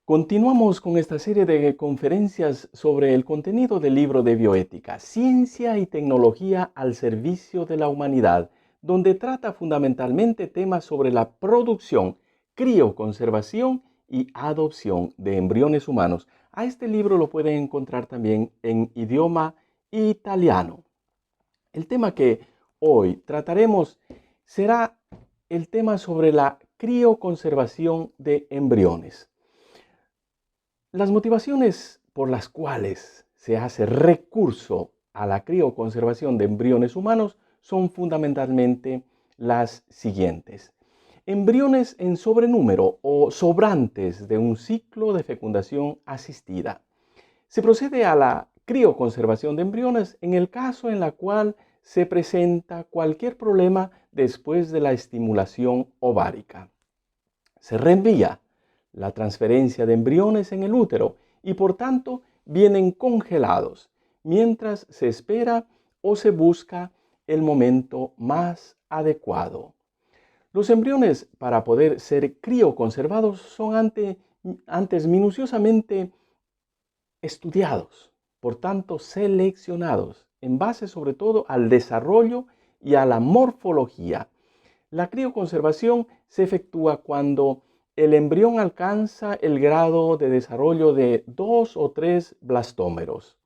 Continuamos con esta serie de conferencias sobre el contenido del libro de bioética, Ciencia y Tecnología al Servicio de la Humanidad, donde trata fundamentalmente temas sobre la producción, crioconservación y adopción de embriones humanos. A este libro lo pueden encontrar también en idioma italiano. El tema que hoy trataremos será el tema sobre la crioconservación de embriones. Las motivaciones por las cuales se hace recurso a la crioconservación de embriones humanos son fundamentalmente las siguientes. Embriones en sobrenúmero o sobrantes de un ciclo de fecundación asistida. Se procede a la crioconservación de embriones en el caso en el cual se presenta cualquier problema después de la estimulación ovárica. Se reenvía la transferencia de embriones en el útero y por tanto vienen congelados mientras se espera o se busca el momento más adecuado. Los embriones, para poder ser crioconservados, son antes minuciosamente estudiados, por tanto seleccionados, en base sobre todo al desarrollo y a la morfología. La crioconservación se efectúa cuando el embrión alcanza el grado de desarrollo de 2 o 3 blastómeros.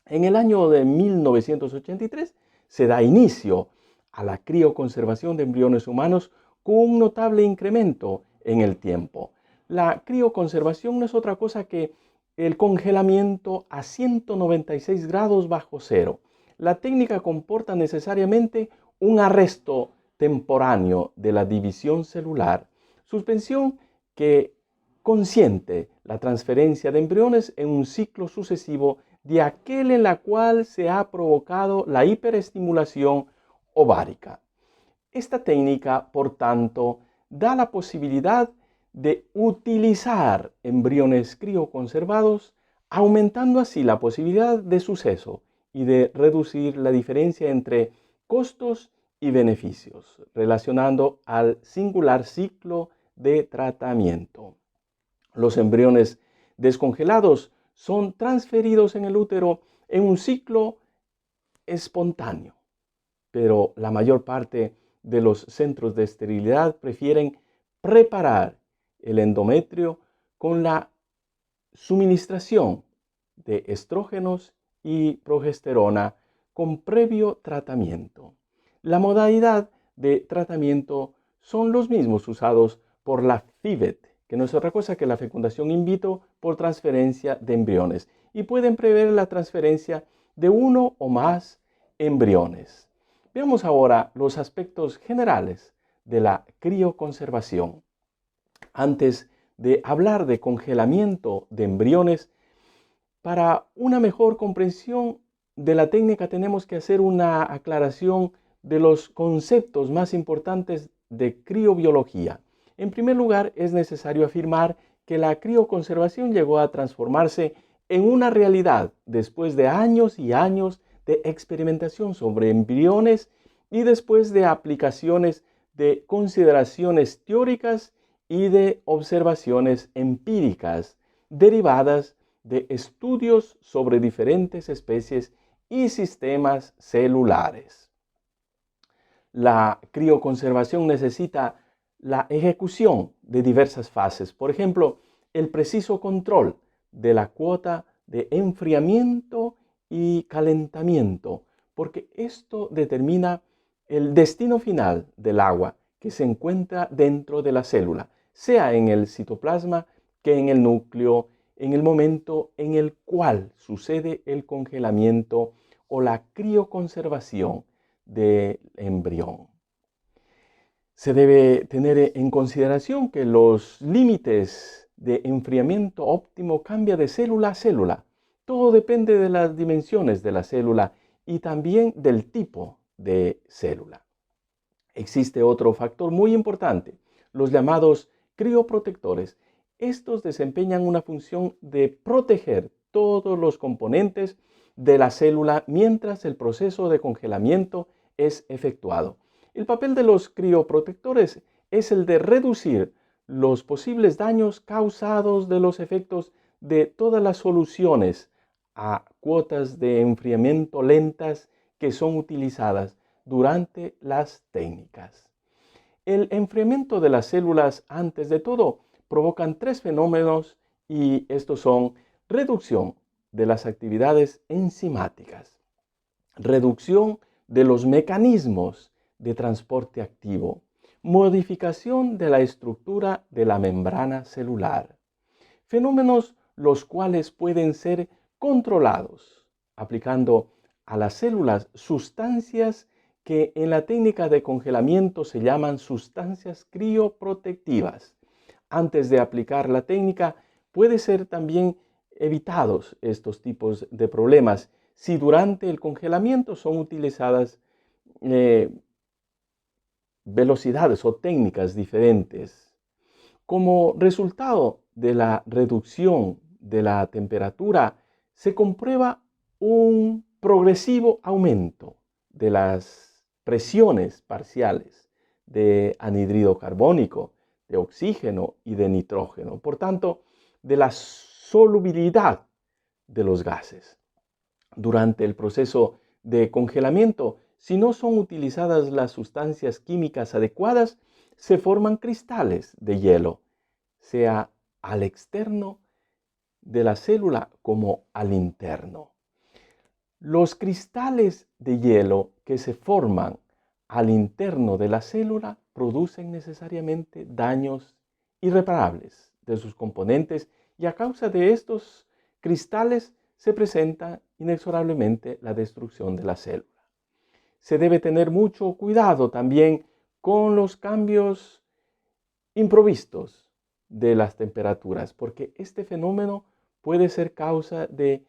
En el año de 1983 se da inicio a la crioconservación de embriones humanos con un notable incremento en el tiempo. La crioconservación no es otra cosa que el congelamiento a 196 grados bajo cero. La técnica comporta necesariamente un arresto temporáneo de la división celular, suspensión que consiente la transferencia de embriones en un ciclo sucesivo de aquel en la cual se ha provocado la hiperestimulación ovárica. Esta técnica, por tanto, da la posibilidad de utilizar embriones crioconservados, aumentando así la posibilidad de suceso y de reducir la diferencia entre costos y beneficios, relacionando al singular ciclo de tratamiento. Los embriones descongelados son transferidos en el útero en un ciclo espontáneo, pero la mayor parte de los centros de esterilidad prefieren preparar el endometrio con la suministración de estrógenos y progesterona con previo tratamiento. La modalidad de tratamiento son los mismos usados por la FIVET, que no es otra cosa que la fecundación in vitro por transferencia de embriones, y pueden prever la transferencia de uno o más embriones. Veamos ahora los aspectos generales de la crioconservación. Antes de hablar de congelamiento de embriones, para una mejor comprensión de la técnica tenemos que hacer una aclaración de los conceptos más importantes de criobiología. En primer lugar, es necesario afirmar que la crioconservación llegó a transformarse en una realidad después de años y años de experimentación sobre embriones y después de aplicaciones de consideraciones teóricas y de observaciones empíricas derivadas de estudios sobre diferentes especies y sistemas celulares. La crioconservación necesita la ejecución de diversas fases, por ejemplo, el preciso control de la cuota de enfriamiento y calentamiento, porque esto determina el destino final del agua que se encuentra dentro de la célula, sea en el citoplasma que en el núcleo, en el momento en el cual sucede el congelamiento o la crioconservación del embrión. Se debe tener en consideración que los límites de enfriamiento óptimo cambian de célula a célula. Todo depende de las dimensiones de la célula y también del tipo de célula. Existe otro factor muy importante, los llamados crioprotectores. Estos desempeñan una función de proteger todos los componentes de la célula mientras el proceso de congelamiento es efectuado. El papel de los crioprotectores es el de reducir los posibles daños causados de los efectos de todas las soluciones a cuotas de enfriamiento lentas que son utilizadas durante las técnicas. El enfriamiento de las células, antes de todo, provocan tres fenómenos y estos son reducción de las actividades enzimáticas, reducción de los mecanismos de transporte activo, modificación de la estructura de la membrana celular. Fenómenos los cuales pueden ser controlados aplicando a las células sustancias que en la técnica de congelamiento se llaman sustancias crioprotectivas. Antes de aplicar la técnica, puede ser también evitados estos tipos de problemas si durante el congelamiento son utilizadas velocidades o técnicas diferentes. Como resultado de la reducción de la temperatura, se comprueba un progresivo aumento de las presiones parciales de anhídrido carbónico, de oxígeno y de nitrógeno. Por tanto, de la solubilidad de los gases. Durante el proceso de congelamiento, si no son utilizadas las sustancias químicas adecuadas, se forman cristales de hielo, sea al externo de la célula como al interno. Los cristales de hielo que se forman al interno de la célula producen necesariamente daños irreparables de sus componentes y a causa de estos cristales se presenta inexorablemente la destrucción de la célula. Se debe tener mucho cuidado también con los cambios imprevistos de las temperaturas, porque este fenómeno puede ser causa de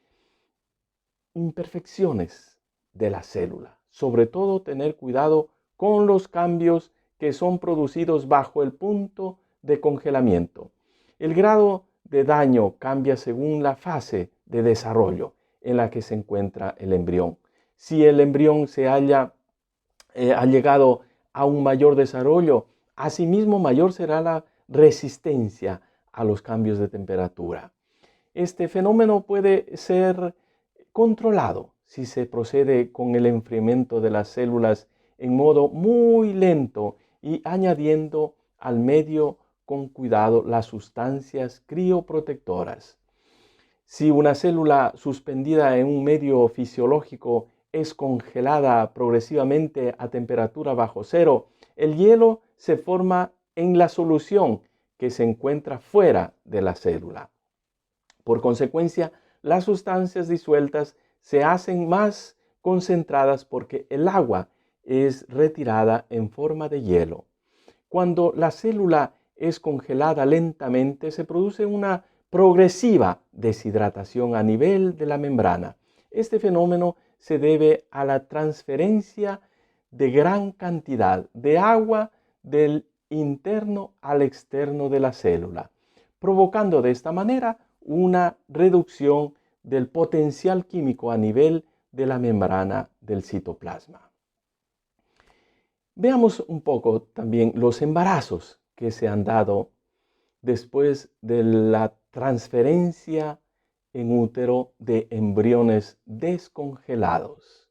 imperfecciones de la célula. Sobre todo tener cuidado con los cambios que son producidos bajo el punto de congelamiento. El grado de daño cambia según la fase de desarrollo en la que se encuentra el embrión. Si el embrión ha llegado a un mayor desarrollo, asimismo mayor será la resistencia a los cambios de temperatura. Este fenómeno puede ser controlado si se procede con el enfriamiento de las células en modo muy lento y añadiendo al medio con cuidado las sustancias crioprotectoras. Si una célula suspendida en un medio fisiológico es congelada progresivamente a temperatura bajo cero, el hielo se forma en la solución que se encuentra fuera de la célula. Por consecuencia, las sustancias disueltas se hacen más concentradas porque el agua es retirada en forma de hielo. Cuando la célula es congelada lentamente, se produce una progresiva deshidratación a nivel de la membrana. Este fenómeno se debe a la transferencia de gran cantidad de agua del interno al externo de la célula, provocando de esta manera una reducción del potencial químico a nivel de la membrana del citoplasma. Veamos un poco también los embarazos que se han dado después de la transferencia en útero de embriones descongelados.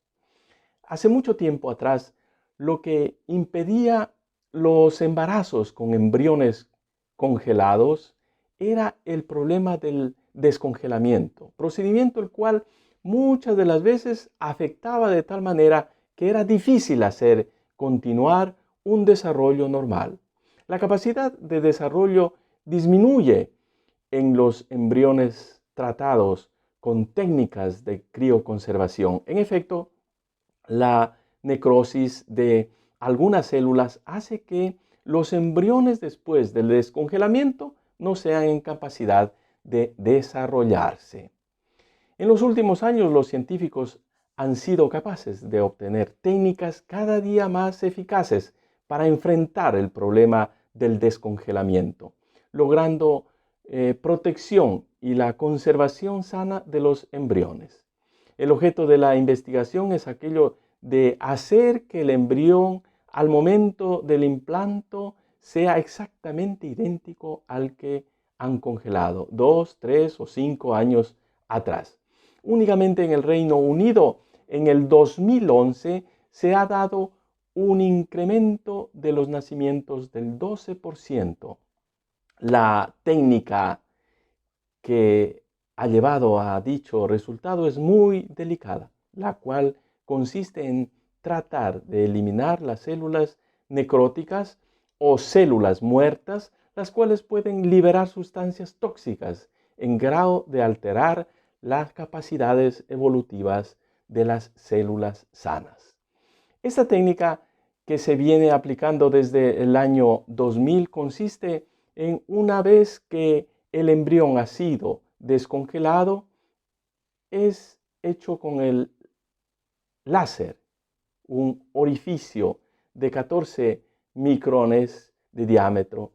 Hace mucho tiempo atrás, lo que impedía los embarazos con embriones congelados era el problema del descongelamiento, procedimiento el cual muchas de las veces afectaba de tal manera que era difícil continuar un desarrollo normal. La capacidad de desarrollo disminuye en los embriones tratados con técnicas de crioconservación. En efecto, la necrosis de algunas células hace que los embriones después del descongelamiento no sean en capacidad de desarrollarse. En los últimos años, los científicos han sido capaces de obtener técnicas cada día más eficaces para enfrentar el problema del descongelamiento, logrando protección y la conservación sana de los embriones. El objeto de la investigación es aquello de hacer que el embrión al momento del implanto sea exactamente idéntico al que han congelado 2, 3 o 5 años atrás. Únicamente en el Reino Unido, en el 2011, se ha dado un incremento de los nacimientos del 12%. La técnica que ha llevado a dicho resultado es muy delicada, la cual consiste en tratar de eliminar las células necróticas o células muertas, las cuales pueden liberar sustancias tóxicas en grado de alterar las capacidades evolutivas de las células sanas. Esta técnica, que se viene aplicando desde el año 2000, consiste en, una vez que el embrión ha sido descongelado, es hecho con el láser, un orificio de 14 micrones de diámetro.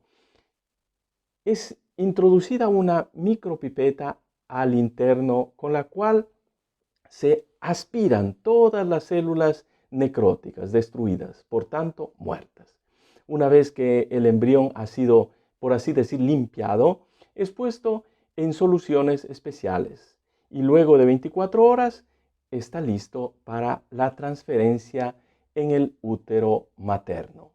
Es introducida una micropipeta al interno, con la cual se aspiran todas las células necróticas destruidas, por tanto muertas. Una vez que el embrión ha sido, por así decir, limpiado, es puesto en soluciones especiales y luego de 24 horas está listo para la transferencia en el útero materno.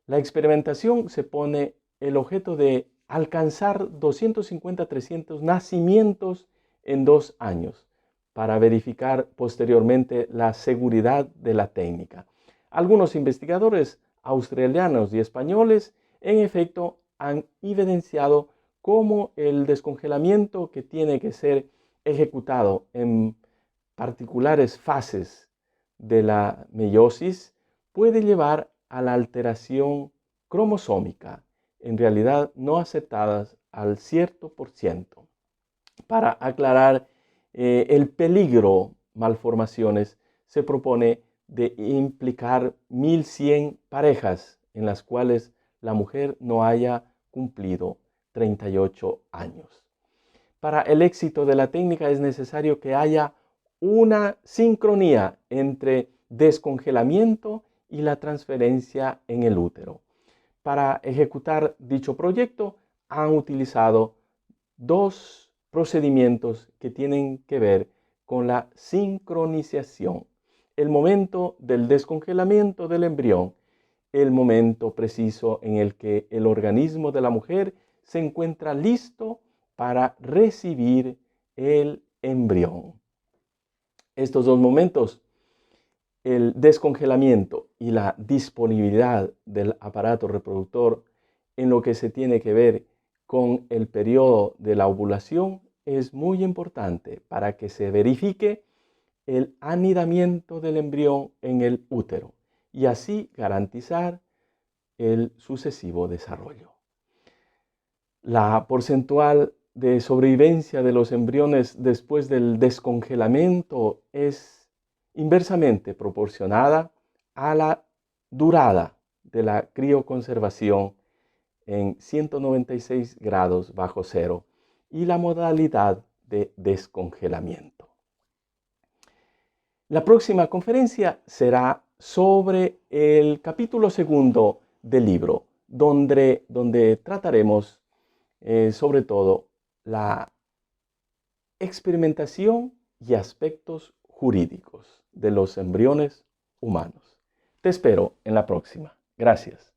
La experimentación se pone el objeto de alcanzar 250-300 nacimientos en 2 años para verificar posteriormente la seguridad de la técnica. Algunos investigadores australianos y españoles, en efecto, han evidenciado cómo el descongelamiento, que tiene que ser ejecutado en particulares fases de la meiosis, puede llevar a la alteración cromosómica, en realidad no aceptadas al cierto por ciento. Para aclarar el peligro malformaciones, se propone de implicar 1100 parejas en las cuales la mujer no haya cumplido 38 años. Para el éxito de la técnica es necesario que haya una sincronía entre descongelamiento y la transferencia en el útero. Para ejecutar dicho proyecto han utilizado 2 procedimientos que tienen que ver con la sincronización: el momento del descongelamiento del embrión, el momento preciso en el que el organismo de la mujer se encuentra listo para recibir el embrión. Estos 2 momentos, el descongelamiento y la disponibilidad del aparato reproductor, en lo que se tiene que ver con el periodo de la ovulación, es muy importante para que se verifique el anidamiento del embrión en el útero y así garantizar el sucesivo desarrollo. La porcentual de sobrevivencia de los embriones después del descongelamiento es inversamente proporcionada a la durada de la crioconservación en 196 grados bajo cero y la modalidad de descongelamiento. La próxima conferencia será sobre el capítulo 2 del libro, donde trataremos sobre todo la experimentación y aspectos jurídicos de los embriones humanos. Te espero en la próxima. Gracias.